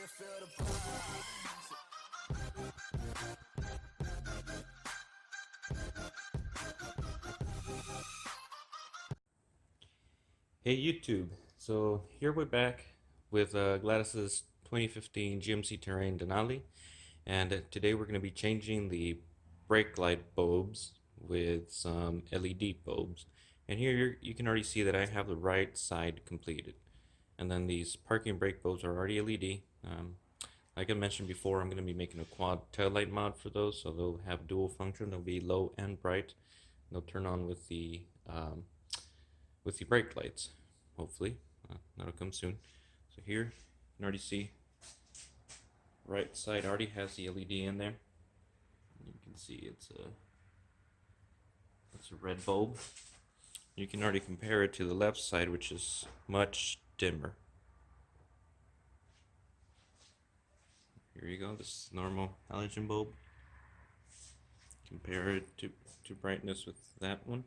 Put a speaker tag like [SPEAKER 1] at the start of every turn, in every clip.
[SPEAKER 1] can feel the vibes.
[SPEAKER 2] Hey YouTube, so here we're back with Gladys's 2015 GMC Terrain Denali, and today we're going to be changing the brake light bulbs with some LED bulbs. And here you can already see that I have the right side completed, and then these parking brake bulbs are already LED. Like I mentioned before, I'm going to be making a quad tail light mod for those, so they'll have dual function. They'll be low and bright. They'll turn on with the brake lights, hopefully. That'll come soon. So here you can already see right side already has the LED in there. You can see it's a red bulb. You can already compare it to the left side, which is much dimmer. Here you go, this is normal halogen bulb. Compare it to brightness with that one.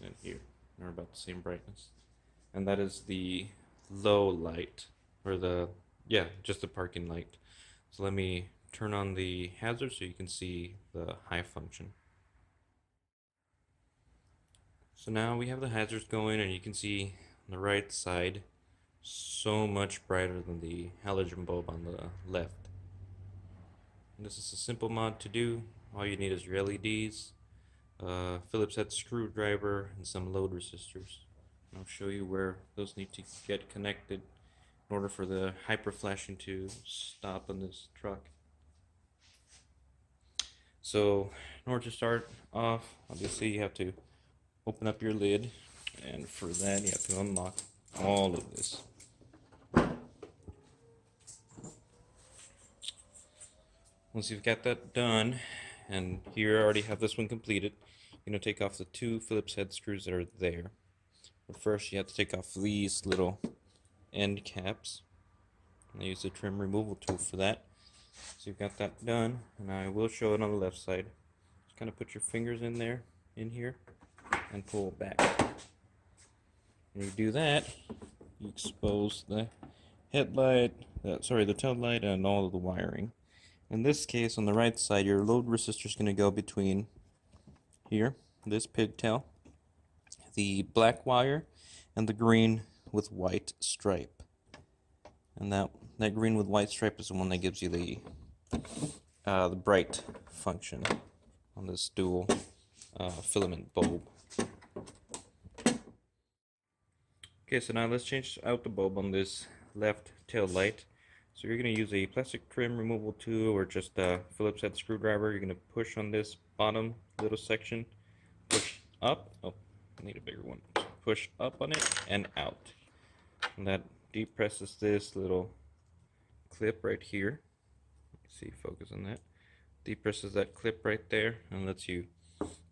[SPEAKER 2] And here, they're about the same brightness. And that is the low light, or just the parking light. So let me turn on the hazard so you can see the high function. So now we have the hazards going, and you can see on the right side so much brighter than the halogen bulb on the left. And this is a simple mod to do. All you need is your LEDs, Phillips head screwdriver, and some load resistors. And I'll show you where those need to get connected in order for the hyper flashing to stop on this truck. So in order to start off, obviously you have to open up your lid, and for that you have to unlock all of this. Once you've got that done, and here I already have this one completed, you're going to take off the two Phillips head screws that are there. But first you have to take off these little end caps. And I use the trim removal tool for that. So you've got that done, and I will show it on the left side. Just kind of put your fingers in there, in here, and pull it back. When you do that, you expose the headlight, the tail light, and all of the wiring. In this case, on the right side, your load resistor is going to go between here, this pigtail, the black wire, and the green with white stripe. And that green with white stripe is the one that gives you the bright function on this dual filament bulb. Okay, so now let's change out the bulb on this left tail light. So you're going to use a plastic trim removal tool or just a Phillips head screwdriver. You're going to push on this bottom little section, push up. Oh, I need a bigger one. Push up on it and out. And that depresses this little clip right here. Let's see, focus on that. Depresses that clip right there and lets you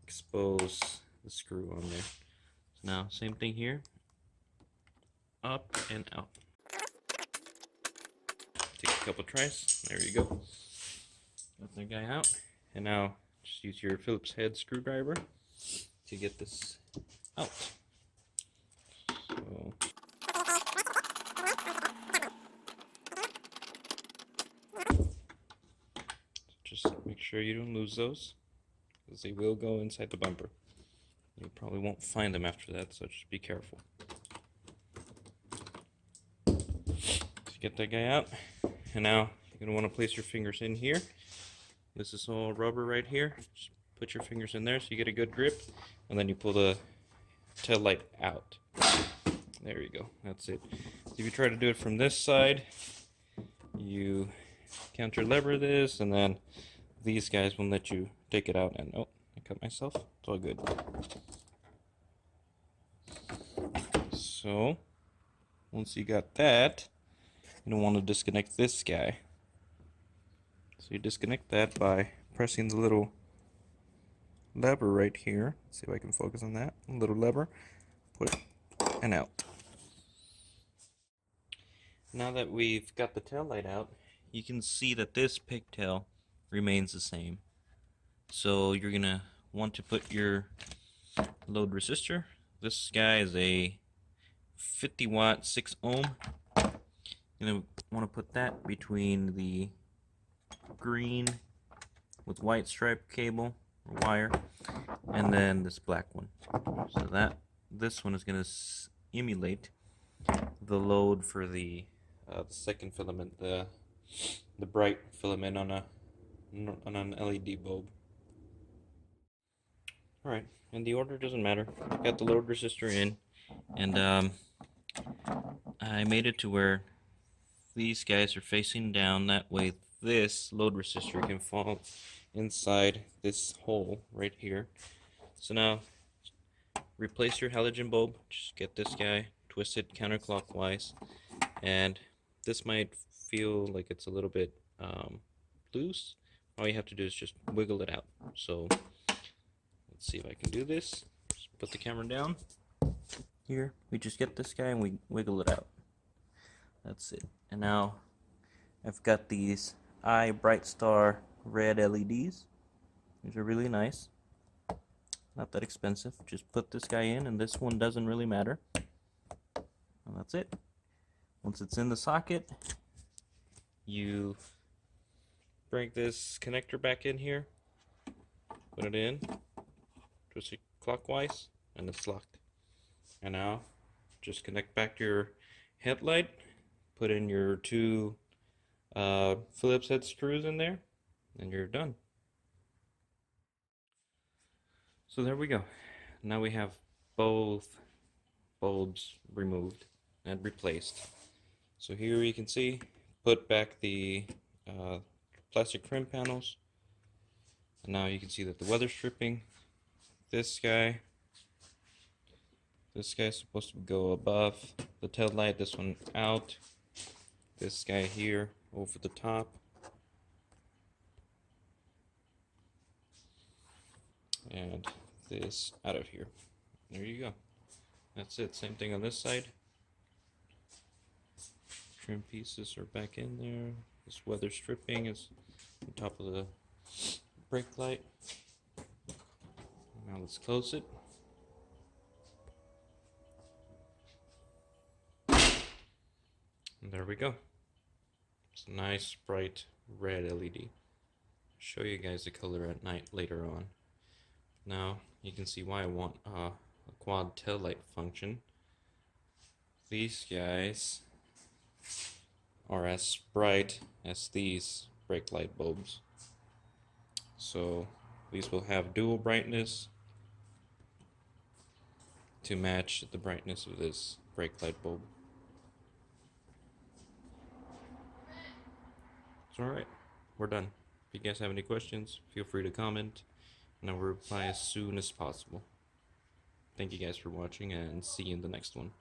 [SPEAKER 2] expose the screw on there. So now, same thing here. Up and out. Take a couple tries. There you go. Got that guy out. And now just use your Phillips head screwdriver to get this out. So just make sure you don't lose those, because they will go inside the bumper. You probably won't find them after that, so just be careful. So get that guy out. And now you're going to want to place your fingers in here. This is all rubber right here. Just put your fingers in there so you get a good grip. And then you pull the tail light out. There you go. That's it. So if you try to do it from this side, you counter lever this, and then these guys won't let you take it out. And oh, I cut myself. It's all good. So once you got that, you don't want to disconnect this guy. So you disconnect that by pressing the little lever right here. Let's see if I can focus on that. A little lever, put it and out. Now that we've got the tail light out, you can see that this pigtail remains the same. So you're gonna want to put your load resistor. This guy is a 50 watt 6 ohm. You're going to want to put that between the green with white stripe cable or wire and then this black one. So that this one is going to emulate the load for the second filament, the bright filament on an LED bulb. All right, and the order doesn't matter. Got the load resistor in, and I made it to where these guys are facing down. That way, this load resistor can fall inside this hole right here. So now, replace your halogen bulb. Just get this guy, twist it counterclockwise, and this might feel like it's a little bit loose. All you have to do is just wiggle it out. So let's see if I can do this. Just put the camera down. Here, we just get this guy and we wiggle it out. That's it. And now I've got these iBrightstar red LEDs. These are really nice. Not that expensive. Just put this guy in, and this one doesn't really matter. And that's it. Once it's in the socket, you bring this connector back in here, put it in, twist it clockwise, and it's locked. And now just connect back to your headlight, put in your two Phillips head screws in there, and you're done. So there we go. Now we have both bulbs removed and replaced. So here you can see, put back the plastic trim panels, and now you can see that the weather stripping, this guy is supposed to go above the tail light, this one out, this guy here over the top, and this out of here. There you go. That's it. Same thing on this side. Trim pieces are back in there. This weather stripping is on top of the brake light. Now let's close it. And there we go. It's a nice bright red LED. Show you guys the color at night later on. Now you can see why I want a quad tail light function. These guys are as bright as these brake light bulbs. So these will have dual brightness to match the brightness of this brake light bulb. It's alright, we're done. If you guys have any questions, feel free to comment, and I will reply as soon as possible. Thank you guys for watching, and see you in the next one.